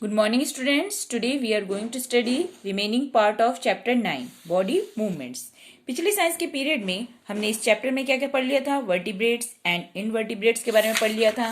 Good morning students. Today we are going to study remaining part of chapter 9 body movements. पिछले science के period में हमने इस chapter में क्या क्या पढ़ लिया था, वर्टिब्रेट्स एंड इनवर्टिब्रेट्स के बारे में पढ़ लिया था।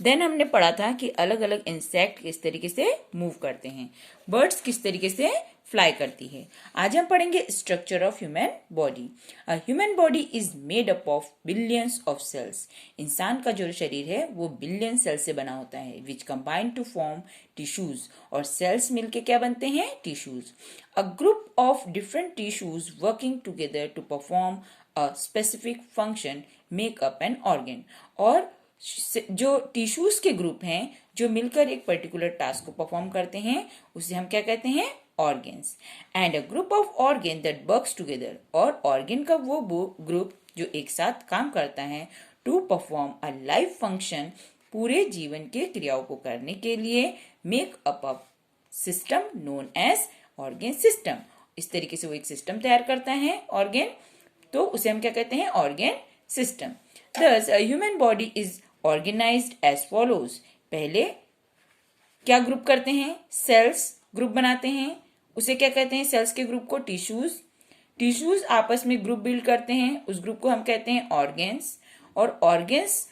देन हमने पढ़ा था कि अलग अलग इंसेक्ट किस तरीके से मूव करते हैं, बर्ड्स किस तरीके से फ्लाई करती है। आज हम पढ़ेंगे structure of human body. Human body is made up of billions of cells. इंसान का जो शरीर है वो बिलियन सेल से बना होता है, which combine to form tissues. और सेल्स मिलके क्या बनते हैं, tissues. A group of different tissues working together to perform a specific function make up an organ. और जो टिश्यूज के ग्रुप हैं जो मिलकर एक पर्टिकुलर टास्क को परफॉर्म करते हैं उसे हम क्या कहते हैं, organs. And a group of organ that works together. और ऑर्गन का वो ग्रुप जो एक साथ काम करता है to perform a life function, पूरे जीवन के क्रियाओं को करने के लिए, make up a system known as organ system. इस तरीके से वो एक सिस्टम तैयार करता है ऑर्गन, तो उसे हम क्या कहते हैं, organ system. Thus, a human body is organized as follows. पहले क्या ग्रुप करते हैं, सेल्स ग्रुप बनाते हैं, उसे क्या कहते हैं, सेल्स के ग्रुप को टिश्यूज। टिश्यूज आपस में ग्रुप बिल्ड करते हैं, उस ग्रुप को हम कहते हैं ऑर्गन्स। और ऑर्गन्स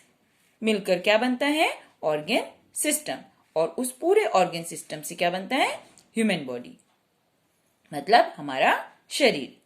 मिलकर क्या बनता है, ऑर्गन सिस्टम। और उस पूरे ऑर्गन सिस्टम से क्या बनता है, ह्यूमन बॉडी, मतलब हमारा शरीर।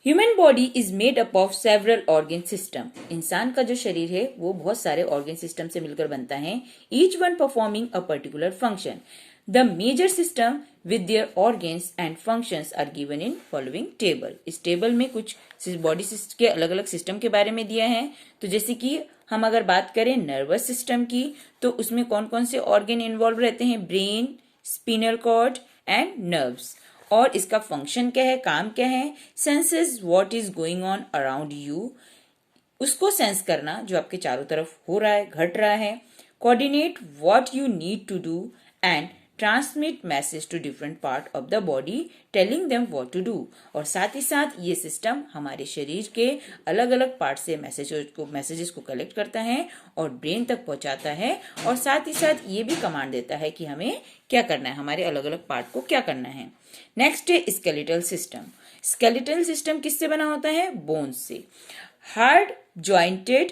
Human body is made up of several organ system. इंसान का जो शरीर है वो बहुत सारे ऑर्गन सिस्टम से मिलकर बनता है, each one performing a particular function. The major system with their organs and functions are given in following table. इस टेबल में कुछ बॉडी के अलग अलग सिस्टम के बारे में दिया है। तो जैसे कि हम अगर बात करें नर्वस सिस्टम की, तो उसमें कौन कौन से ऑर्गन इन्वॉल्व रहते हैं, brain, spinal cord and nerves. और इसका फंक्शन क्या है, काम क्या है, senses what is going on around you, उसको सेंस करना जो आपके चारों तरफ हो रहा है, घट रहा है। Coordinate what you need to do and transmit message to different part of the body telling them what to do. और साथ ही साथ ये सिस्टम हमारे शरीर के अलग अलग पार्ट से मैसेजेस को कलेक्ट करता है और ब्रेन तक पहुंचाता है। और साथ ही साथ ये भी कमांड देता है कि हमें क्या करना है, हमारे अलग अलग पार्ट को क्या करना है। नेक्स्ट है स्केलेटल सिस्टम। स्केलेटल सिस्टम किससे बना होता है, बोन्स से। Hard jointed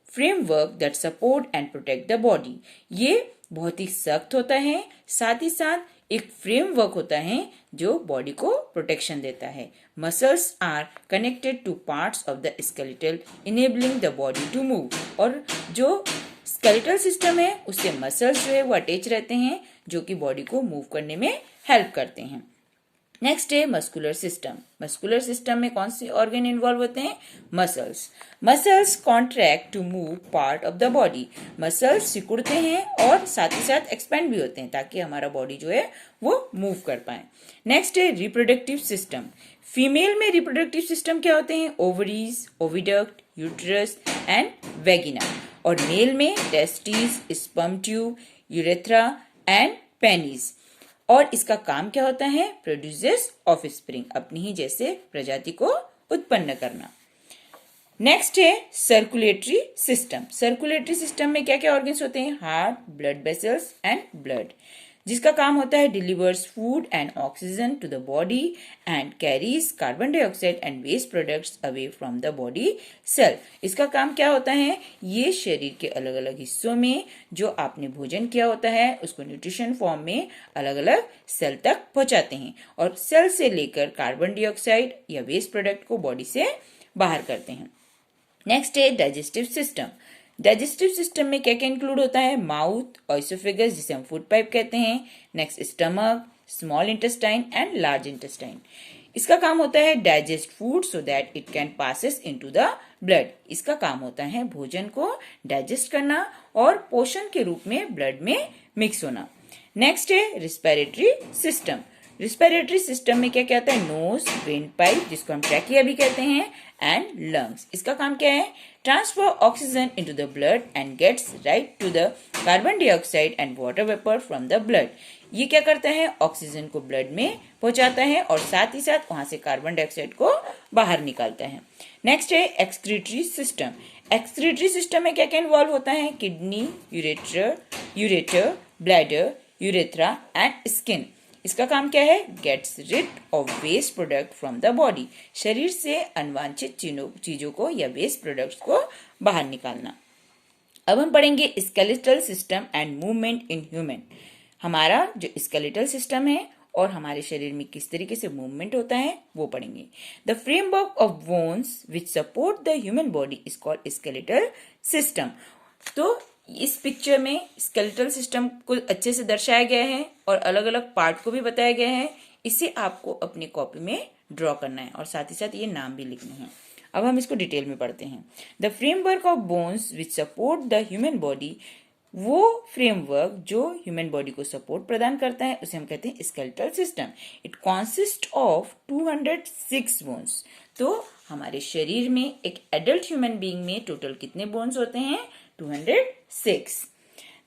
framework that support and protect the body. ये बहुत ही सख्त होता है, साथ ही साथ एक फ्रेमवर्क होता है जो बॉडी को प्रोटेक्शन देता है। Muscles are connected to parts of the skeletal enabling the body to move. और जो स्केलेटल सिस्टम है उससे मसल्स जो है वो अटैच रहते हैं जो कि बॉडी को मूव करने में हेल्प करते हैं। नेक्स्ट है मस्कुलर सिस्टम। मस्कुलर सिस्टम में कौन से ऑर्गन इन्वॉल्व होते हैं, muscles. Muscles contract to move part of the body. Muscles सिकुड़ते हैं और साथ ही साथ एक्सपेंड भी होते हैं ताकि हमारा बॉडी जो है वो मूव कर पाए। नेक्स्ट है रिप्रोडक्टिव सिस्टम। फीमेल में रिप्रोडक्टिव सिस्टम क्या होते हैं, ओवरीज, ओविडक्ट, यूट्रस एंड वेगिना। और मेल में testis, sperm tube, urethra and penis. और इसका काम क्या होता है, प्रोड्यूसेस ऑफस्प्रिंग, अपनी ही जैसे प्रजाति को उत्पन्न करना। नेक्स्ट है सर्कुलेटरी सिस्टम। सर्कुलेटरी सिस्टम में क्या क्या ऑर्गन्स होते हैं, heart, blood vessels and blood, जिसका काम होता है delivers food and oxygen to the body and carries carbon dioxide and waste products away from the body cell. इसका काम क्या होता है, ये शरीर के अलग अलग हिस्सों में जो आपने भोजन किया होता है उसको न्यूट्रिशन फॉर्म में अलग अलग सेल तक पहुंचाते हैं और सेल से लेकर कार्बन डाइऑक्साइड या वेस्ट प्रोडक्ट को बॉडी से बाहर करते हैं। नेक्स्ट है डाइजेस्टिव सिस्टम। डाइजेस्टिव सिस्टम में क्या क्या इंक्लूड होता है, माउथ, ऑइसोफेगस जिसे हम फूड पाइप कहते हैं, next stomach, small intestine and large intestine. इसका काम होता है digest food so that it can passes into the blood. इसका काम होता है भोजन को डाइजेस्ट करना और पोषण के रूप में ब्लड में मिक्स होना। नेक्स्ट है रिस्पिरेटरी सिस्टम। रिस्पिरेटरी सिस्टम में क्या क्या आता है, नोज, विंड पाइप जिसको हम ट्रैकिया भी कहते हैं एंड लंग्स। इसका काम क्या है, transfer oxygen into the blood and gets right to the carbon dioxide and water vapour from the blood. ये क्या करता है, ऑक्सीजन को ब्लड में पहुंचाता है और साथ ही साथ वहां से कार्बन डाइऑक्साइड को बाहर निकालता है। नेक्स्ट है एक्सक्रीटरी सिस्टम। एक्सक्रीटरी सिस्टम में क्या क्या इन्वॉल्व होता है, kidney, ureter, bladder, urethra and skin. इसका काम क्या है? Gets rid of waste product from the body, शरीर से अनवांछित चीजों को या वेस्ट प्रोडक्ट्स को बाहर निकालना। अब हम पढ़ेंगे skeletal system and movement in human. हमारा जो स्केलेटल सिस्टम है और हमारे शरीर में किस तरीके से मूवमेंट होता है वो पढ़ेंगे। The framework of bones which support the human body is called skeletal system. तो इस पिक्चर में स्केलेटल सिस्टम को अच्छे से दर्शाया गया है और अलग अलग पार्ट को भी बताया गया है। इसे आपको अपनी कॉपी में ड्रॉ करना है और साथ ही साथ ये नाम भी लिखने हैं। अब हम इसको डिटेल में पढ़ते हैं। The framework of bones which support the human body, वो फ्रेमवर्क जो ह्यूमन बॉडी को सपोर्ट प्रदान करता है उसे हम कहते हैं skeletal system. It consist of 206 bones. तो हमारे शरीर में एक एडल्ट ह्यूमन बीइंग में टोटल कितने बोन्स होते हैं? 206.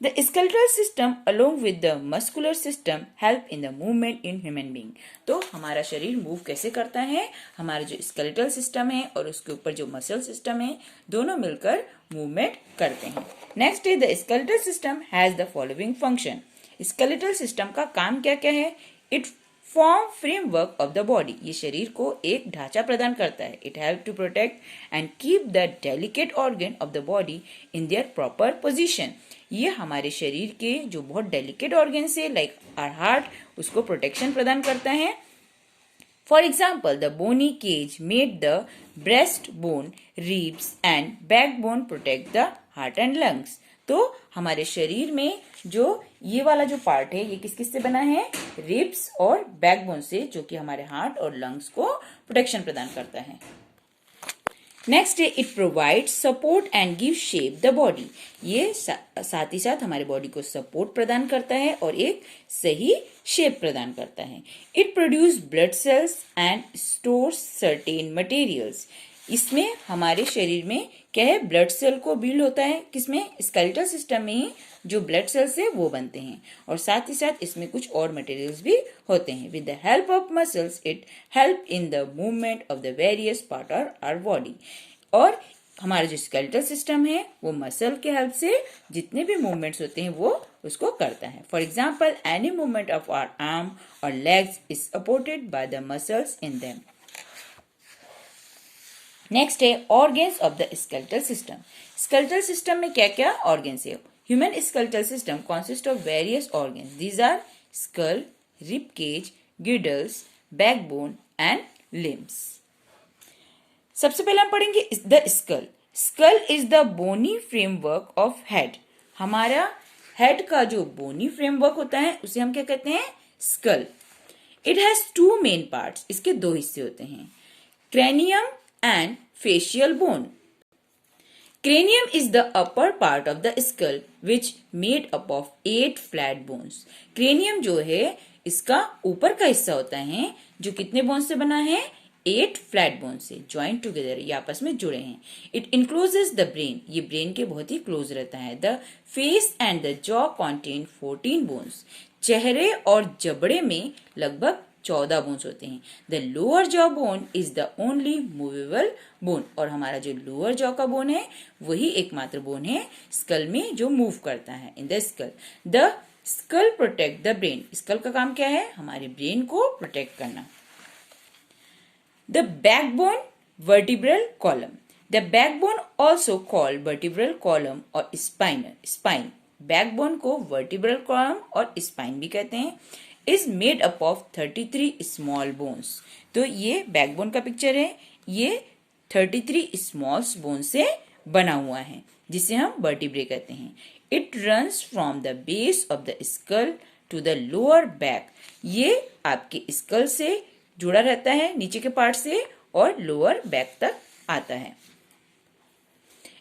The skeletal system along with the muscular system help in the movement in human being. तो हमारा शरीर मूव कैसे करता है? हमारा जो skeletal system है और उसके ऊपर जो muscle system है दोनों मिलकर मूवमेंट करते हैं। नेक्स्ट है, the skeletal system has the following function. skeletal system का काम क्या क्या है? It form framework of the body. ये शरीर को एक ढांचा प्रदान करता है। It help to protect and keep the delicate organ of the body in their proper position. ये हमारे शरीर के जो बहुत डेलिकेट ऑर्गन्स है लाइक आवर हार्ट, उसको प्रोटेक्शन प्रदान करता है। For example, the bony cage made the breast bone, ribs and back bone protect the heart and lungs. तो हमारे शरीर में जो ये वाला जो पार्ट है ये किस किस से बना है? रिब्स और बैकबोन से, जो कि हमारे हार्ट और लंग्स को प्रोटेक्शन प्रदान करता है। नेक्स्ट है, it provide support and give shape the body. ये साथ ही साथ हमारे बॉडी को सपोर्ट प्रदान करता है और एक सही शेप प्रदान करता है। It produce blood cells and stores certain materials. इसमें हमारे शरीर में क्या है? ब्लड सेल को बिल्ड होता है। किसमें? स्केलेटल सिस्टम में ही जो ब्लड सेल्स है वो बनते हैं और साथ ही साथ इसमें कुछ और मटेरियल्स भी होते हैं। With the help of muscles it help in the movement of the various part of our body. और हमारा जो स्केलेटल सिस्टम है वो मसल के हेल्प से जितने भी मूवमेंट्स होते हैं वो उसको करता है। For example, any movement of our arm और legs is supported by the muscles in them. Next है, organs of the skeletal system. Skeletal system में क्या क्या ऑर्गेन्स है? Human skeletal system consist of various organs. These are skull, rib cage, girdles, backbone and limbs. सबसे पहले हम पढ़ेंगे the skull. Skull is the bony framework of head. हमारा head का जो बोनी फ्रेमवर्क होता है उसे हम क्या कहते हैं? Skull. It has two main parts. इसके दो हिस्से होते हैं, cranium and facial bone. Cranium is the upper part of the skull which made up of 8 flat bones. Cranium जो है इसका ऊपर का हिस्सा होता है जो कितने बोन्स से बना है? 8 फ्लैट बोन से ज्वाइंट टुगेदर, ये आपस में जुड़े हैं। इट इंक्लोजेस द ब्रेन, ये ब्रेन के बहुत ही क्लोज रहता है। The face and the jaw contain 14 bones. चेहरे और जबड़े में लगभग 14 बोन्स होते हैं। The lower jaw bone is the only movable bone. और हमारा जो लोअर जॉ का बोन है वही एकमात्र बोन है स्कल में जो मूव करता है in the skull. The skull protect the brain. Skull का काम क्या है? हमारे ब्रेन को प्रोटेक्ट करना। The backbone, vertebral column. The backbone also called vertebral column और स्पाइन। बैकबोन को वर्टिब्रल कॉलम और स्पाइन भी कहते हैं। Is made up of 33 small bones. तो ये बैकबोन का पिक्चर है, ये 33 स्मॉल बोन से बना हुआ है जिसे हम वर्टिब्रे कहते हैं। It runs from the base of the skull to the lower back. ये आपके स्कल से जुड़ा रहता है नीचे के पार्ट से और लोअर बैक तक आता है।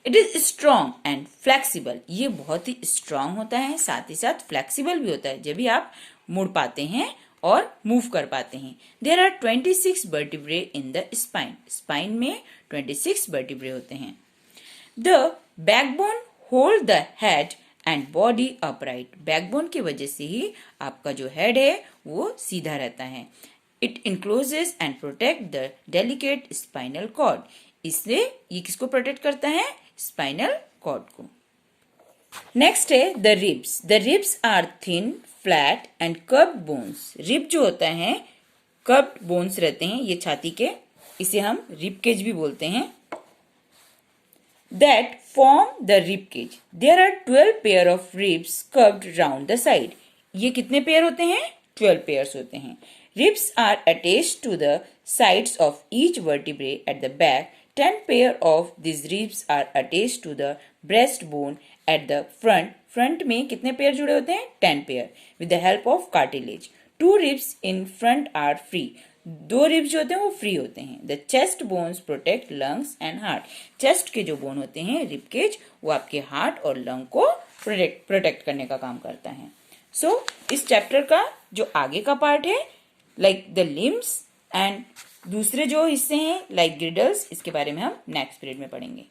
It is strong and flexible. ये बहुत ही स्ट्रांग होता है, साथ ही साथ फ्लेक्सिबल भी होता है जब भी आप मुड़ पाते हैं और मूव कर पाते हैं। There are 26 vertebrae in the spine. Spine में 26 वर्टिब्रे होते हैं। The backbone hold the head and body upright. Backbone की वजह से ही आपका जो हेड है वो सीधा रहता है। It encloses and protect the delicate spinal cord. इससे ये किसको प्रोटेक्ट करता है? स्पाइनल कॉर्ड को। नेक्स्ट है the ribs. The ribs are thin flat and curved bones. Rib जो होता है कर्व्ड बोन्स रहते हैं ये छाती के, इसे हम रिब केज भी बोलते हैं। That form the rib cage. There are 12 pair of ribs curved round the side. ये कितने पेयर होते हैं? 12 पेयर्स होते हैं। Ribs are attached to the sides of each vertebrae at the back. 10 pair of these ribs are attached to the breastbone at the front. Front में कितने pair जुड़े होते हैं? 10 pair with the help of cartilage. 2 ribs in front are free. 2 ribs जो होते हैं वो free होते हैं। The chest bones protect lungs and heart. Chest के जो बोन होते हैं रिब केज, वो आपके हार्ट और लंग को प्रोटेक्ट करने का काम करता है। सो इस चैप्टर का जो आगे का पार्ट है लाइक द लिम्स एंड दूसरे जो हिस्से हैं लाइक ग्रिडल्स, इसके बारे में हम नेक्स्ट पीरियड में पढ़ेंगे।